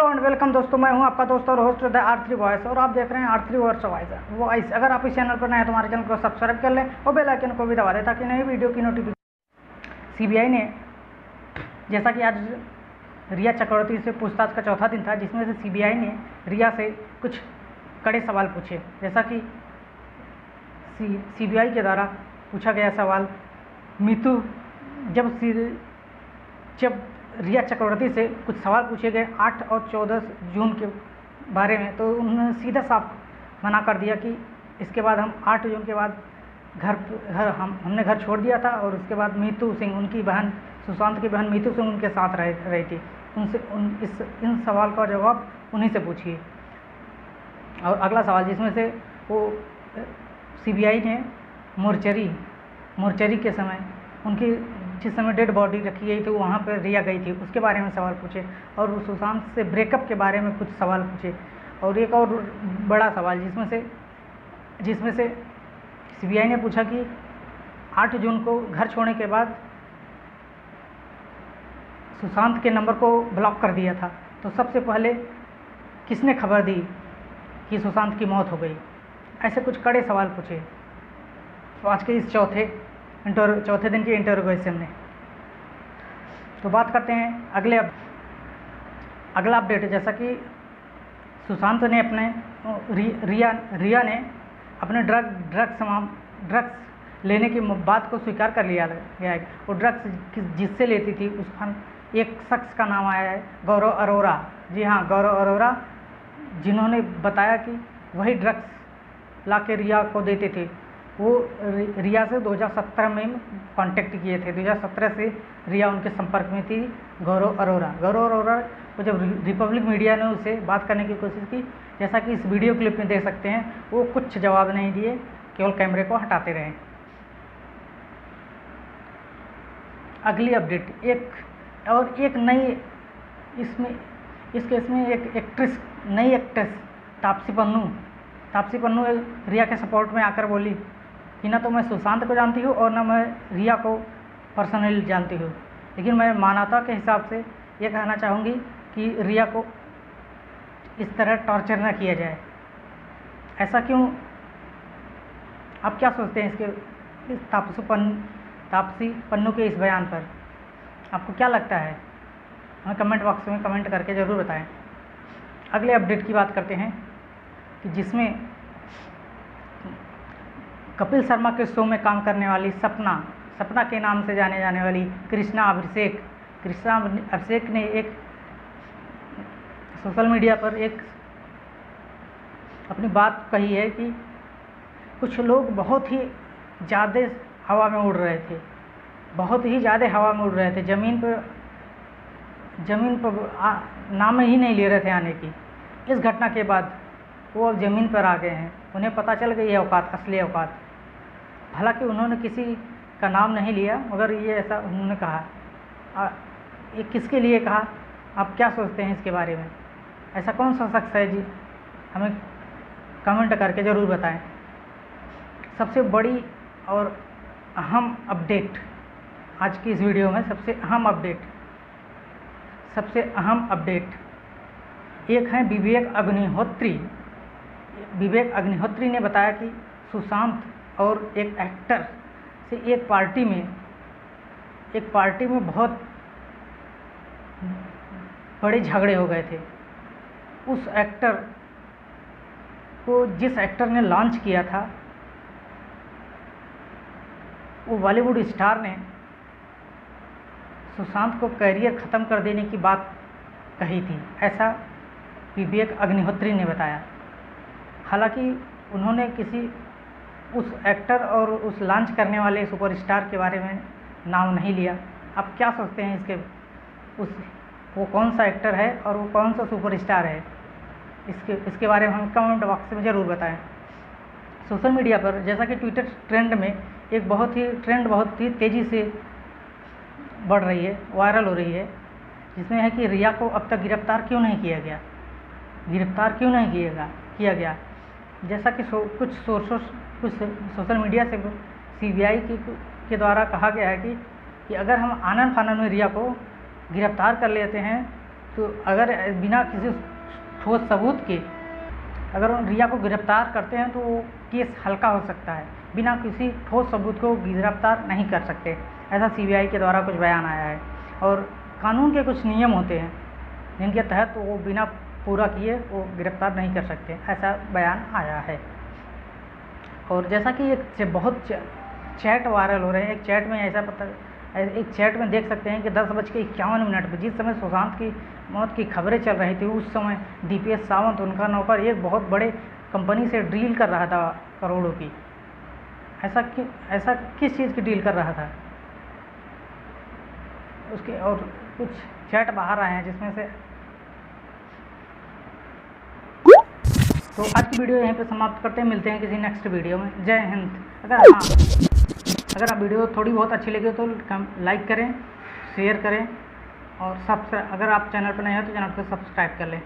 And welcome दोस्तों, मैं हूं आपका दोस्त और होस्ट द R3 वॉइस और आप देख रहे हैं R3 वॉइस। अगर आप इस चैनल पर नए हैं तो हमारे चैनल को सब्सक्राइब कर लें और बेल आइकन को भी दबा दें ताकि नई वीडियो की नोटिफिकेशन। सीबीआई ने, जैसा कि आज रिया चक्रवर्ती से पूछताछ का चौथा दिन था, जिसमें से सीबीआई ने रिया से कुछ कड़े सवाल पूछे। जैसा कि सीबीआई के द्वारा पूछा गया सवाल, मीतू जब रिया चक्रवर्ती से कुछ सवाल पूछे गए 8 और 14 जून के बारे में, तो उन्होंने सीधा साफ मना कर दिया कि इसके बाद हम 8 जून के बाद हमने घर छोड़ दिया था और उसके बाद मीतू सिंह, उनकी बहन, सुशांत की बहन मीतू सिंह उनके साथ रही थी। इन सवाल का जवाब उन्हीं से पूछिए। और अगला सवाल, जिसमें से वो सीबीआई ने मोर्चरी के समय उनकी जिस समय डेड बॉडी रखी गई थी वहाँ पर रिया गई थी, उसके बारे में सवाल पूछे। और सुशांत से ब्रेकअप के बारे में कुछ सवाल पूछे। और एक और बड़ा सवाल, जिसमें से सीबीआई ने पूछा कि 8 जून को घर छोड़ने के बाद सुशांत के नंबर को ब्लॉक कर दिया था, तो सबसे पहले किसने खबर दी कि सुशांत की मौत हो गई। ऐसे कुछ कड़े सवाल पूछे तो आज के इस चौथे दिन के इंटरोगेशन में। तो बात करते हैं अगला अपडेट। जैसा कि सुशांत ने रिया ने अपने ड्रग्स लेने की बात को स्वीकार कर लिया गया है। वो ड्रग्स जिससे लेती थी उसका एक शख्स का नाम आया है गौरव अरोरा। जी हाँ, गौरव अरोरा, जिन्होंने बताया कि वही ड्रग्स ला के रिया को देते थे। वो रिया से 2017 में कांटेक्ट किए थे। 2017 से रिया उनके संपर्क में थी। गौरव अरोरा को जब रिपब्लिक मीडिया ने उससे बात करने की कोशिश की, जैसा कि इस वीडियो क्लिप में देख सकते हैं, वो कुछ जवाब नहीं दिए, केवल कैमरे को हटाते रहे। अगली अपडेट, एक नई इस केस में एक नई एक्ट्रेस तापसी पन्नू रिया के सपोर्ट में आकर बोली कि ना तो मैं सुशांत को जानती हूँ और ना मैं रिया को पर्सनली जानती हूँ, लेकिन मैं मानवता के हिसाब से ये कहना चाहूँगी कि रिया को इस तरह टॉर्चर ना किया जाए। ऐसा क्यों? आप क्या सोचते हैं इस तापसी पन्नू के इस बयान पर? आपको क्या लगता है? हमें कमेंट बॉक्स में कमेंट करके ज़रूर बताएं। अगले अपडेट की बात करते हैं कि जिसमें कपिल शर्मा के शो में काम करने वाली सपना के नाम से जाने जाने वाली कृष्णा अभिषेक ने एक सोशल मीडिया पर एक अपनी बात कही है कि कुछ लोग बहुत ही ज़्यादा हवा में उड़ रहे थे, ज़मीन पर नाम ही नहीं ले रहे थे आने की। इस घटना के बाद वो अब ज़मीन पर आ गए हैं। उन्हें पता चल गई है असली औकात। हालांकि उन्होंने किसी का नाम नहीं लिया, मगर ये ऐसा उन्होंने कहा। ये किसके लिए कहा? आप क्या सोचते हैं इसके बारे में? ऐसा कौन सा शख्स है जी? हमें कमेंट करके ज़रूर बताएं। सबसे बड़ी और अहम अपडेट आज की इस वीडियो में, सबसे अहम अपडेट एक है विवेक अग्निहोत्री ने बताया कि सुशांत और एक एक्टर से एक पार्टी में बहुत बड़े झगड़े हो गए थे। उस एक्टर को, जिस एक्टर ने लॉन्च किया था, वो बॉलीवुड स्टार ने सुशांत को कैरियर ख़त्म कर देने की बात कही थी। ऐसा विवेक अग्निहोत्री ने बताया। हालांकि उन्होंने उस एक्टर और उस लॉन्च करने वाले सुपरस्टार के बारे में नाम नहीं लिया। आप क्या सोचते हैं वो कौन सा एक्टर है और वो कौन सा सुपरस्टार है? इसके बारे में हम कमेंट बॉक्स में ज़रूर बताएं। सोशल मीडिया पर, जैसा कि ट्विटर ट्रेंड में एक बहुत ही तेज़ी से बढ़ रही है, वायरल हो रही है, जिसमें है कि रिया को अब तक गिरफ्तार क्यों नहीं किया गया। जैसा कि कुछ सोशल मीडिया से सीबीआई के द्वारा कहा गया है कि अगर हम आनन फानन में रिया को गिरफ्तार कर लेते हैं तो अगर बिना किसी ठोस सबूत के अगर रिया को गिरफ्तार करते हैं तो वो केस हल्का हो सकता है, बिना किसी ठोस सबूत को गिरफ्तार नहीं कर सकते। ऐसा सीबीआई के द्वारा कुछ बयान आया है। और कानून के कुछ नियम होते हैं जिनके तहत वो बिना पूरा किए वो गिरफ्तार नहीं कर सकते, ऐसा बयान आया है। और जैसा कि एक बहुत चैट वायरल हो रहे हैं, एक चैट में देख सकते हैं कि 10:51 पर जिस समय सुशांत की मौत की खबरें चल रही थी, उस समय DPS सावंत उनका नौकर एक बहुत बड़े कंपनी से डील कर रहा था करोड़ों की। ऐसा किस चीज़ की डील कर रहा था उसके, और कुछ चैट बाहर आए हैं जिसमें से। तो आज की वीडियो यहीं पे समाप्त करते हैं, मिलते हैं किसी नेक्स्ट वीडियो में। जय हिंद। अगर आप वीडियो थोड़ी बहुत अच्छी लगे तो लाइक करें, शेयर करें और अगर आप चैनल पर नए हो तो चैनल को सब्सक्राइब कर लें।